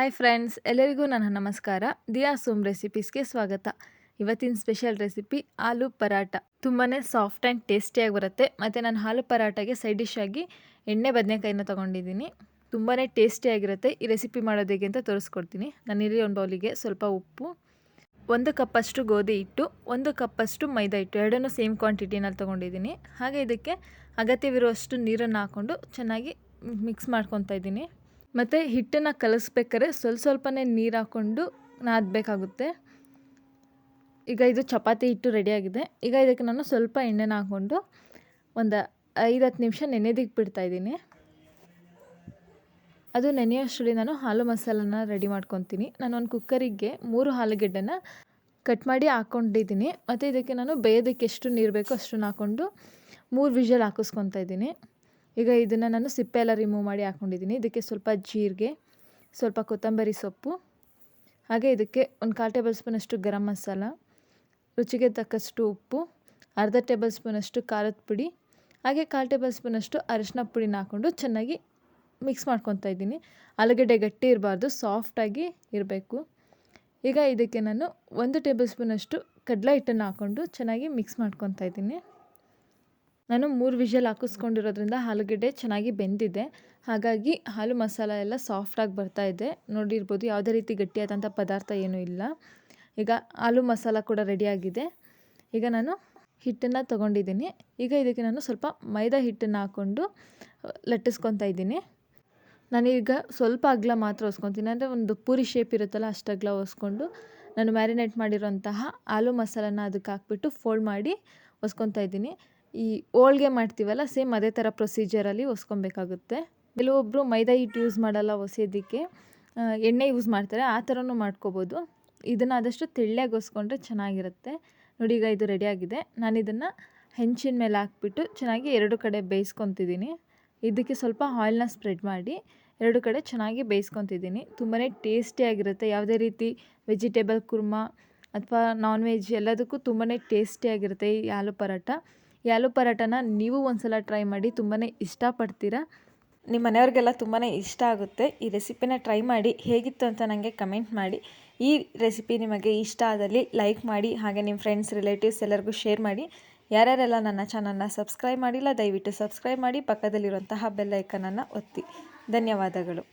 Hi friends, ಎಲ್ಲರಿಗೂ ನನ್ನ ನಮಸ್ಕಾರ. ದಿಯಾಸ್ ಹೋಮ್ ರೆಸಿಪೀಸ್ಗೆ ಸ್ವಾಗತ. ಇವತ್ತಿನ ಸ್ಪೆಷಲ್ ರೆಸಿಪಿ ಆಲೂ ಪರಾಟ. ತುಂಬಾ ಸಾಫ್ಟ್ ಆ್ಯಂಡ್ ಟೇಸ್ಟಿಯಾಗಿ ಬರುತ್ತೆ. ಮತ್ತು ನಾನು ಆಲೂ ಪರಾಟಗೆ ಸೈಡ್ ಡಿಶ್ ಆಗಿ ಎಣ್ಣೆ ಬದನೆಕಾಯಿನ ತೊಗೊಂಡಿದ್ದೀನಿ. ತುಂಬಾ ಟೇಸ್ಟಿಯಾಗಿರುತ್ತೆ. ಈ ರೆಸಿಪಿ ಮಾಡೋದು ಹೇಗೆ ಅಂತ ತೋರಿಸ್ಕೊಡ್ತೀನಿ. ನಾನಿಲ್ಲಿ ಒಂದು ಬೌಲಿಗೆ ಸ್ವಲ್ಪ ಉಪ್ಪು, 1 ಕಪ್ಪಷ್ಟು ಗೋಧಿ ಹಿಟ್ಟು, 1 ಕಪ್ಪಷ್ಟು ಮೈದಾ ಹಿಟ್ಟು, ಎರಡನ್ನೂ ಸೇಮ್ ಕ್ವಾಂಟಿಟಿನಲ್ಲಿ ತೊಗೊಂಡಿದ್ದೀನಿ. ಹಾಗೆ ಇದಕ್ಕೆ ಅಗತ್ಯವಿರುವಷ್ಟು ನೀರನ್ನು ಹಾಕ್ಕೊಂಡು ಚೆನ್ನಾಗಿ ಮಿಕ್ಸ್ ಮಾಡ್ಕೊತಾ ಇದ್ದೀನಿ. ಮತ್ತು ಹಿಟ್ಟನ್ನು ಕಲಿಸ್ಬೇಕಾದ್ರೆ ಸ್ವಲ್ಪನೇ ನೀರು ಹಾಕ್ಕೊಂಡು ನಾದಬೇಕಾಗುತ್ತೆ. ಈಗ ಇದು ಚಪಾತಿ ಹಿಟ್ಟು ರೆಡಿಯಾಗಿದೆ. ಈಗ ಇದಕ್ಕೆ ನಾನು ಸ್ವಲ್ಪ ಎಣ್ಣೆನ ಹಾಕ್ಕೊಂಡು ಒಂದು 5-10 ನಿಮಿಷ ನೆನೆದಿಕ್ಕೆ ಬಿಡ್ತಾಯಿದ್ದೀನಿ. ಅದು ನೆನೆಯೋಷ್ಟರಲ್ಲಿ ನಾನು ಆಲೂ ಮಸಾಲನ ರೆಡಿ ಮಾಡ್ಕೊತೀನಿ. ನಾನು ಒಂದು ಕುಕ್ಕರಿಗೆ 3 ಆಲೂಗೆಡ್ಡೆನ ಕಟ್ ಮಾಡಿ ಹಾಕ್ಕೊಂಡಿದ್ದೀನಿ. ಮತ್ತು ಇದಕ್ಕೆ ನಾನು ಬೇಯೋದಕ್ಕೆ ಎಷ್ಟು ನೀರು ಬೇಕೋ ಅಷ್ಟನ್ನು ಹಾಕ್ಕೊಂಡು 3 ವಿಷಲ್ ಹಾಕಿಸ್ಕೊತಾ ಇದ್ದೀನಿ. ಈಗ ಇದನ್ನು ನಾನು ಸಿಪ್ಪೆ ಎಲ್ಲ ರಿಮೂವ್ ಮಾಡಿ ಹಾಕ್ಕೊಂಡಿದ್ದೀನಿ. ಇದಕ್ಕೆ ಸ್ವಲ್ಪ ಜೀರಿಗೆ, ಸ್ವಲ್ಪ ಕೊತ್ತಂಬರಿ ಸೊಪ್ಪು, ಹಾಗೆ ಇದಕ್ಕೆ ಒಂದು 1/4 ಟೇಬಲ್ ಸ್ಪೂನಷ್ಟು ಗರಂ ಮಸಾಲ, ರುಚಿಗೆ ತಕ್ಕಷ್ಟು ಉಪ್ಪು, ಅರ್ಧ ಟೇಬಲ್ ಸ್ಪೂನಷ್ಟು ಖಾರದ ಪುಡಿ, ಹಾಗೆ 1/4 ಟೇಬಲ್ ಸ್ಪೂನಷ್ಟು ಅರಿಶಿನ ಪುಡಿನ ಹಾಕ್ಕೊಂಡು ಚೆನ್ನಾಗಿ ಮಿಕ್ಸ್ ಮಾಡ್ಕೊತಾ ಇದ್ದೀನಿ. ಆಲೂಗಡ್ಡೆ ಗಟ್ಟಿ ಇರಬಾರ್ದು, ಸಾಫ್ಟಾಗಿ ಇರಬೇಕು. ಈಗ ಇದಕ್ಕೆ ನಾನು 1 ಟೇಬಲ್ ಸ್ಪೂನಷ್ಟು ಕಡಲೆ ಹಿಟ್ಟನ್ನು ಹಾಕ್ಕೊಂಡು ಚೆನ್ನಾಗಿ ಮಿಕ್ಸ್ ಮಾಡ್ಕೊತಾ ಇದ್ದೀನಿ. ನಾನು 3 ವಿಷಲ್ ಹಾಕಿಸ್ಕೊಂಡಿರೋದ್ರಿಂದ ಆಲೂಗಡ್ಡೆ ಚೆನ್ನಾಗಿ ಬೆಂದಿದೆ. ಹಾಗಾಗಿ ಆಲೂ ಮಸಾಲ ಎಲ್ಲ ಸಾಫ್ಟಾಗಿ ಬರ್ತಾ ಇದೆ. ನೋಡಿರ್ಬೋದು, ಯಾವುದೇ ರೀತಿ ಗಟ್ಟಿಯಾದಂಥ ಪದಾರ್ಥ ಏನೂ ಇಲ್ಲ. ಈಗ ಆಲೂ ಮಸಾಲ ಕೂಡ ರೆಡಿಯಾಗಿದೆ. ಈಗ ನಾನು ಹಿಟ್ಟನ್ನು ತೊಗೊಂಡಿದ್ದೀನಿ. ಈಗ ಇದಕ್ಕೆ ನಾನು ಸ್ವಲ್ಪ ಮೈದಾ ಹಿಟ್ಟನ್ನು ಹಾಕ್ಕೊಂಡು ಲಟ್ಟಿಸ್ಕೊತಾ ಇದ್ದೀನಿ. ನಾನೀಗ ಸ್ವಲ್ಪ ಅಗಲ ಮಾತ್ರ ಹೊಸ್ಕೊತೀನಿ. ಅಂದರೆ ಒಂದು ಪೂರಿ ಶೇಪ್ ಇರುತ್ತಲ್ಲ, ಅಷ್ಟು ಅಗಲ ಹೊಸ್ಕೊಂಡು ನಾನು ಮ್ಯಾರಿನೇಟ್ ಮಾಡಿರೋಂತಹ ಆಲೂ ಮಸಾಲನ ಅದಕ್ಕೆ ಹಾಕ್ಬಿಟ್ಟು ಫೋಲ್ಡ್ ಮಾಡಿ ಹೊಸ್ಕೊತಾ ಇದ್ದೀನಿ. ಈ ಹೋಳ್ಗೆ ಮಾಡ್ತೀವಲ್ಲ, ಸೇಮ್ ಅದೇ ಥರ ಪ್ರೊಸೀಜರಲ್ಲಿ ಹೊಸ್ಕೊಬೇಕಾಗುತ್ತೆ. ಕೆಲವೊಬ್ಬರು ಮೈದಾ ಹಿಟ್ಟು ಯೂಸ್ ಮಾಡಲ್ಲ ಹೊಸೆಯೋದಕ್ಕೆ, ಎಣ್ಣೆ ಯೂಸ್ ಮಾಡ್ತಾರೆ. ಆ ಥರನೂ ಮಾಡ್ಕೋಬೋದು. ಇದನ್ನು ಆದಷ್ಟು ತೆಳ್ಳಗೆ ಹೊಸ್ಕೊಂಡ್ರೆ ಚೆನ್ನಾಗಿರುತ್ತೆ. ನೋಡಿ, ಈಗ ಇದು ರೆಡಿಯಾಗಿದೆ. ನಾನು ಇದನ್ನು ಹೆಂಚಿನ ಮೇಲೆ ಹಾಕ್ಬಿಟ್ಟು ಚೆನ್ನಾಗಿ 2 ಕಡೆ ಬೇಯಿಸ್ಕೊತಿದ್ದೀನಿ. ಇದಕ್ಕೆ ಸ್ವಲ್ಪ ಆಯಿಲ್ನ ಸ್ಪ್ರೆಡ್ ಮಾಡಿ 2 ಕಡೆ ಚೆನ್ನಾಗಿ ಬೇಯಿಸ್ಕೊತಿದ್ದೀನಿ. ತುಂಬಾ ಟೇಸ್ಟಿಯಾಗಿರುತ್ತೆ. ಯಾವುದೇ ರೀತಿ ವೆಜಿಟೇಬಲ್ ಕುರ್ಮಾ ಅಥವಾ ನಾನ್ ವೆಜ್ ಎಲ್ಲದಕ್ಕೂ ತುಂಬಾ ಟೇಸ್ಟಿಯಾಗಿರುತ್ತೆ ಈ ಆಲೂ ಪರಾಟ. ಈ ಆಲೂ ಪರಾಟನ ನೀವು ಒಂದ್ಸಲ ಟ್ರೈ ಮಾಡಿ, ತುಂಬಾ ಇಷ್ಟಪಡ್ತೀರಾ. ನಿಮ್ಮ ಮನೆಯವ್ರಿಗೆಲ್ಲ ತುಂಬಾ ಇಷ್ಟ ಆಗುತ್ತೆ. ಈ ರೆಸಿಪಿನ ಟ್ರೈ ಮಾಡಿ ಹೇಗಿತ್ತು ಅಂತ ನನಗೆ ಕಮೆಂಟ್ ಮಾಡಿ. ಈ ರೆಸಿಪಿ ನಿಮಗೆ ಇಷ್ಟ ಆದಲ್ಲಿ ಲೈಕ್ ಮಾಡಿ, ಹಾಗೆ ನಿಮ್ಮ ಫ್ರೆಂಡ್ಸ್, ರಿಲೇಟಿವ್ಸ್ ಎಲ್ಲರಿಗೂ ಶೇರ್ ಮಾಡಿ. ಯಾರ್ಯಾರೆಲ್ಲ ನನ್ನ ಚಾನಲ್ನ ಸಬ್ಸ್ಕ್ರೈಬ್ ಮಾಡಿಲ್ಲ, ದಯವಿಟ್ಟು ಸಬ್ಸ್ಕ್ರೈಬ್ ಮಾಡಿ, ಪಕ್ಕದಲ್ಲಿರುವಂತಹ ಬೆಲ್ ಐಕನನ್ನು ಒತ್ತಿ. ಧನ್ಯವಾದಗಳು.